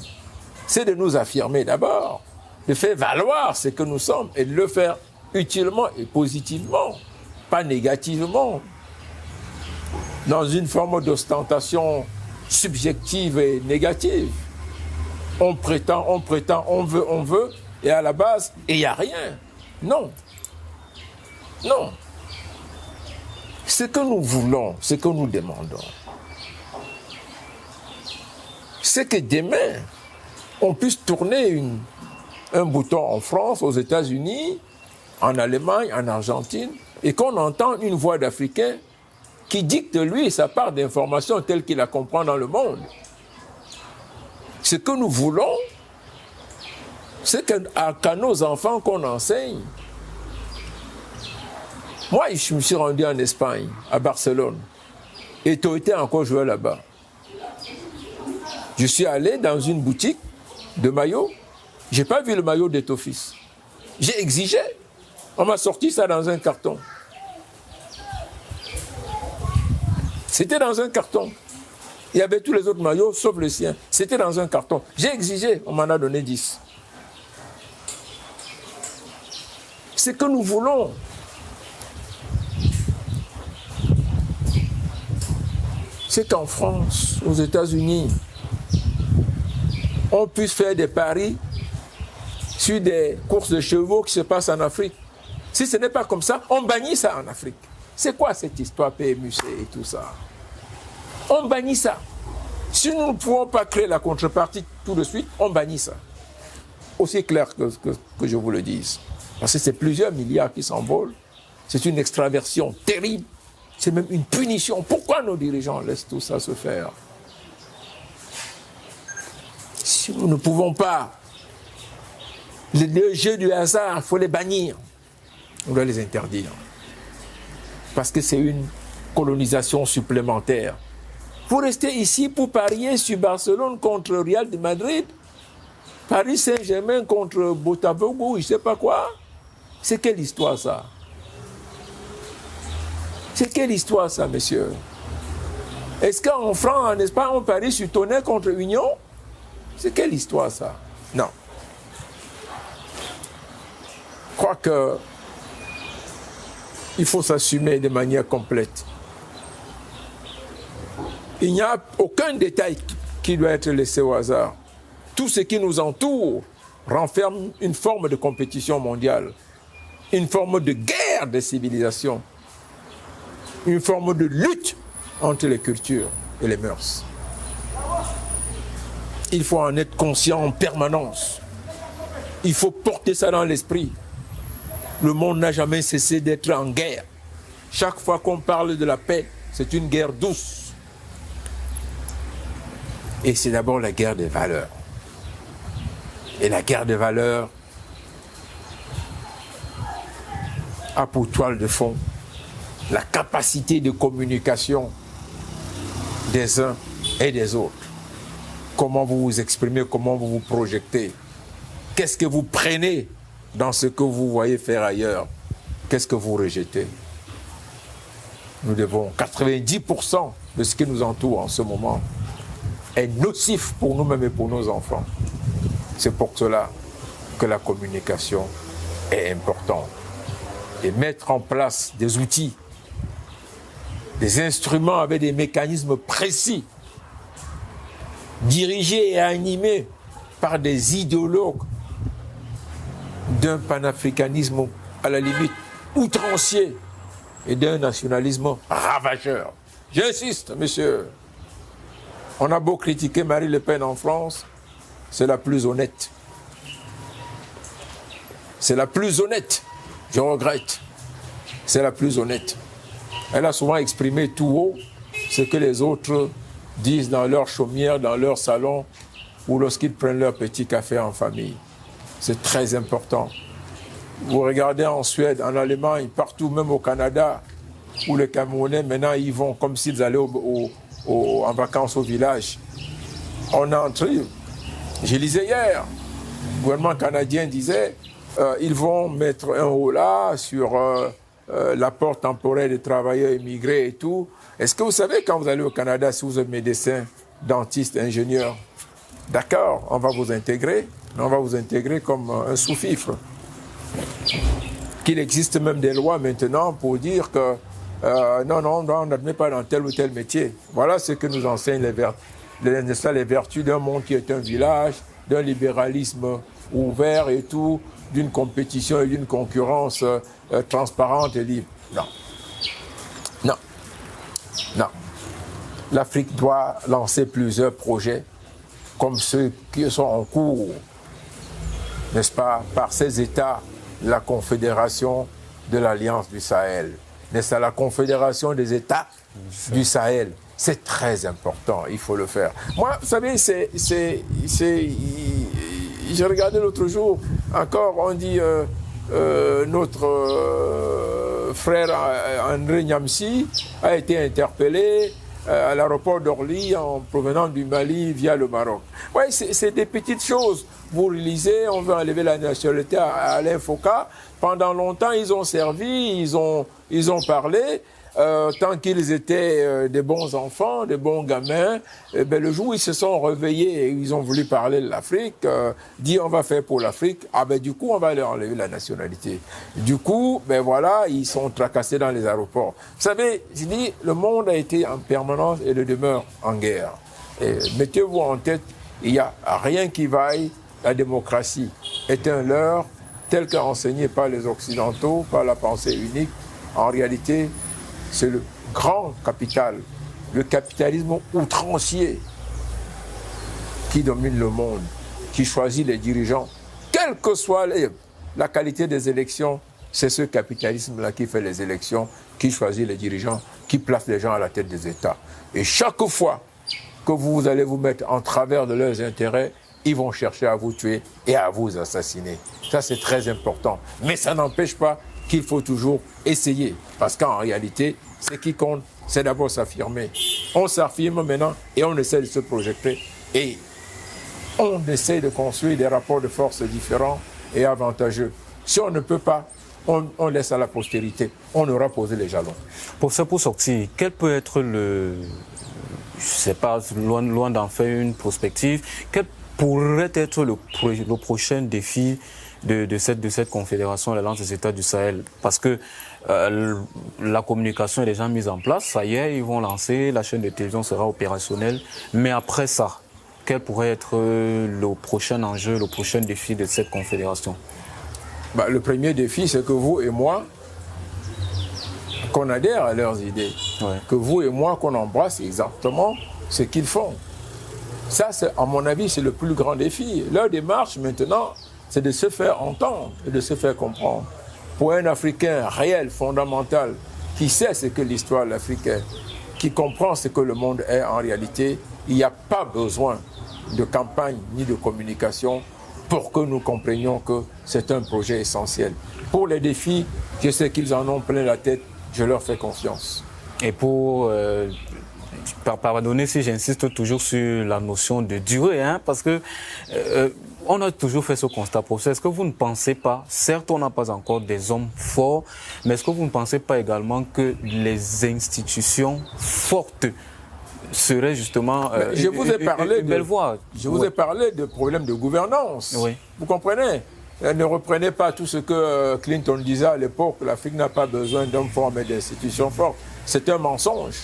c'est de nous affirmer d'abord, de faire valoir ce que nous sommes et de le faire utilement et positivement, pas négativement, dans une forme d'ostentation subjective et négative. On prétend, on veut, et à la base, il n'y a rien. Non. Non. Ce que nous voulons, ce que nous demandons, c'est que demain, on puisse tourner un bouton en France, aux États-Unis, en Allemagne, en Argentine, et qu'on entende une voix d'Africain qui dicte, lui, sa part d'information telle qu'il la comprend dans le monde. Ce que nous voulons, c'est qu'à nos enfants qu'on enseigne. Moi, je me suis rendu en Espagne, à Barcelone, et Toyota a encore joué là-bas. Je suis allé dans une boutique de maillots, je n'ai pas vu le maillot d'Etofis. J'ai exigé, on m'a sorti ça dans un carton. C'était dans un carton. Il y avait tous les autres maillots, sauf le sien. C'était dans un carton. J'ai exigé, on m'en a donné 10. Ce que nous voulons, c'est qu'en France, aux États-Unis, on puisse faire des paris sur des courses de chevaux qui se passent en Afrique. Si ce n'est pas comme ça, on bannit ça en Afrique. C'est quoi cette histoire PMUC et tout ça? On bannit ça. Si nous ne pouvons pas créer la contrepartie tout de suite, on bannit ça. Aussi clair que je vous le dise. Parce que c'est plusieurs milliards qui s'envolent. C'est une extraversion terrible. C'est même une punition. Pourquoi nos dirigeants laissent tout ça se faire? Si nous ne pouvons pas, les jeux du hasard, il faut les bannir. On doit les interdire. Parce que c'est une colonisation supplémentaire. Vous restez ici pour parier sur Barcelone contre Real de Madrid, Paris Saint-Germain contre Botafogo, je ne sais pas quoi. C'est quelle histoire ça? C'est quelle histoire ça, messieurs? Est-ce qu'en France, en Espagne, on parie sur Tonnerre contre Union? C'est quelle histoire ça? Non. Je crois que il faut s'assumer de manière complète. Il n'y a aucun détail qui doit être laissé au hasard. Tout ce qui nous entoure renferme une forme de compétition mondiale, une forme de guerre des civilisations, une forme de lutte entre les cultures et les mœurs. Il faut en être conscient en permanence. Il faut porter ça dans l'esprit. Le monde n'a jamais cessé d'être en guerre. Chaque fois qu'on parle de la paix, c'est une guerre douce. Et c'est d'abord la guerre des valeurs. Et la guerre des valeurs a pour toile de fond la capacité de communication des uns et des autres. Comment vous vous exprimez, comment vous vous projetez. Qu'est-ce que vous prenez dans ce que vous voyez faire ailleurs? Qu'est-ce que vous rejetez? Nous devons 90% de ce qui nous entoure en ce moment est nocif pour nous-mêmes et pour nos enfants. C'est pour cela que la communication est importante. Et mettre en place des outils, des instruments avec des mécanismes précis, dirigés et animés par des idéologues d'un panafricanisme à la limite outrancier et d'un nationalisme ravageur. J'insiste, monsieur, on a beau critiquer Marine Le Pen en France, c'est la plus honnête. C'est la plus honnête. Je regrette. C'est la plus honnête. Elle a souvent exprimé tout haut ce que les autres disent dans leur chaumière, dans leur salon, ou lorsqu'ils prennent leur petit café en famille. C'est très important. Vous regardez en Suède, en Allemagne, partout, même au Canada, où les Camerounais, maintenant, ils vont comme s'ils allaient en vacances au village. On a entré, je lisais hier, le gouvernement canadien disait, ils vont mettre un holà sur l'apport temporaire des travailleurs immigrés et tout. Est-ce que vous savez, quand vous allez au Canada, si vous êtes médecin, dentiste, ingénieur, d'accord, on va vous intégrer, mais on va vous intégrer comme un sous-fifre. Qu'il existe même des lois maintenant pour dire que non, on n'admet pas dans tel ou tel métier. Voilà ce que nous enseignent les vertus d'un monde qui est un village, d'un libéralisme ouvert et tout, d'une compétition et d'une concurrence transparente et libre. Non. Non. Non. L'Afrique doit lancer plusieurs projets comme ceux qui sont en cours, n'est-ce pas, par ces États, la Confédération de l'Alliance du Sahel, n'est-ce pas, la Confédération des États du Sahel. C'est très important, il faut le faire. Moi, vous savez, j'ai regardé l'autre jour, encore, on dit, notre frère André Niamsi a été interpellé à l'aéroport d'Orly en provenant du Mali via le Maroc. Oui, c'est des petites choses. Vous lisez, on veut enlever la nationalité à Alain Foka. Pendant longtemps, ils ont servi, ils ont parlé. Tant qu'ils étaient des bons enfants, des bons gamins, le jour où ils se sont réveillés et ils ont voulu parler de l'Afrique, dit on va faire pour l'Afrique, du coup on va leur enlever la nationalité. Du coup, voilà, ils sont tracassés dans les aéroports. Vous savez, je dis, le monde a été en permanence et le demeure en guerre. Et mettez-vous en tête, il n'y a rien qui vaille, la démocratie est un leurre tel qu'enseigné par les Occidentaux, par la pensée unique. En réalité, c'est le grand capital, le capitalisme outrancier qui domine le monde, qui choisit les dirigeants. Quelle que soit la qualité des élections, c'est ce capitalisme-là qui fait les élections, qui choisit les dirigeants, qui place les gens à la tête des États. Et chaque fois que vous allez vous mettre en travers de leurs intérêts, ils vont chercher à vous tuer et à vous assassiner. Ça, c'est très important. Mais ça n'empêche pas qu'il faut toujours essayer. Parce qu'en réalité, ce qui compte, c'est d'abord s'affirmer. On s'affirme maintenant et on essaie de se projeter. Et on essaie de construire des rapports de force différents et avantageux. Si on ne peut pas, on laisse à la postérité. On aura posé les jalons. Pour sortir, quel peut être je ne sais pas, loin d'en faire une prospective, quel pourrait être le prochain défi de cette confédération de l'Alliance des États du Sahel? Parce que la communication est déjà mise en place, ça y est, ils vont lancer, la chaîne de télévision sera opérationnelle. Mais après ça, quel pourrait être le prochain enjeu, le prochain défi de cette confédération? Le premier défi, c'est que vous et moi, qu'on adhère à leurs idées. Ouais. Que vous et moi, qu'on embrasse exactement ce qu'ils font. Ça, à mon avis, c'est le plus grand défi. Leur démarche, maintenant, c'est de se faire entendre et de se faire comprendre. Pour un Africain réel, fondamental, qui sait ce que l'histoire de l'Afrique est, qui comprend ce que le monde est en réalité, il n'y a pas besoin de campagne ni de communication pour que nous comprenions que c'est un projet essentiel. Pour les défis, je sais qu'ils en ont plein la tête, je leur fais confiance. Et pour... pardonnez si j'insiste toujours sur la notion de durée, parce que on a toujours fait ce constat. Est-ce que vous ne pensez pas, certes on n'a pas encore des hommes forts, mais est-ce que vous ne pensez pas également que les institutions fortes serait justement je vous ai parlé une belle voie. Je vous ai parlé de problèmes de gouvernance. Oui. Vous comprenez? Ne reprenez pas tout ce que Clinton disait à l'époque. L'Afrique n'a pas besoin d'hommes forts mais d'institutions fortes. C'est un mensonge.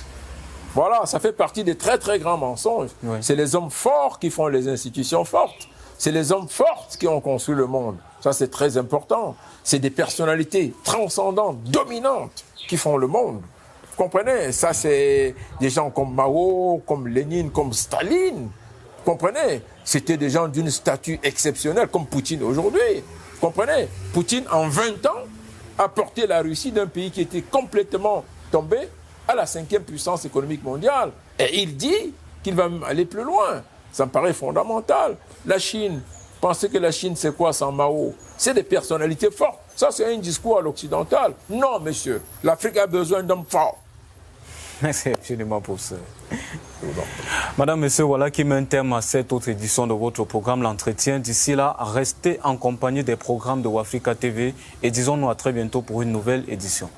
Voilà, ça fait partie des très très grands mensonges. Oui. C'est les hommes forts qui font les institutions fortes. C'est les hommes forts qui ont construit le monde. Ça, c'est très important. C'est des personnalités transcendantes, dominantes, qui font le monde. Vous comprenez? Ça, c'est des gens comme Mao, comme Lénine, comme Staline. Vous comprenez? C'était des gens d'une statue exceptionnelle, comme Poutine aujourd'hui. Vous comprenez? Poutine, en 20 ans, a porté la Russie d'un pays qui était complètement tombé à la 5e puissance économique mondiale. Et il dit qu'il va aller plus loin. Ça me paraît fondamental. La Chine, pensez que la Chine, c'est quoi sans Mao? C'est des personnalités fortes. Ça, c'est un discours à l'occidental. Non, monsieur, l'Afrique a besoin d'hommes forts. Merci absolument pour ça. Madame, monsieur, voilà qui met un terme à cette autre édition de votre programme, l'entretien. D'ici là, restez en compagnie des programmes de Wafrika TV et disons-nous à très bientôt pour une nouvelle édition.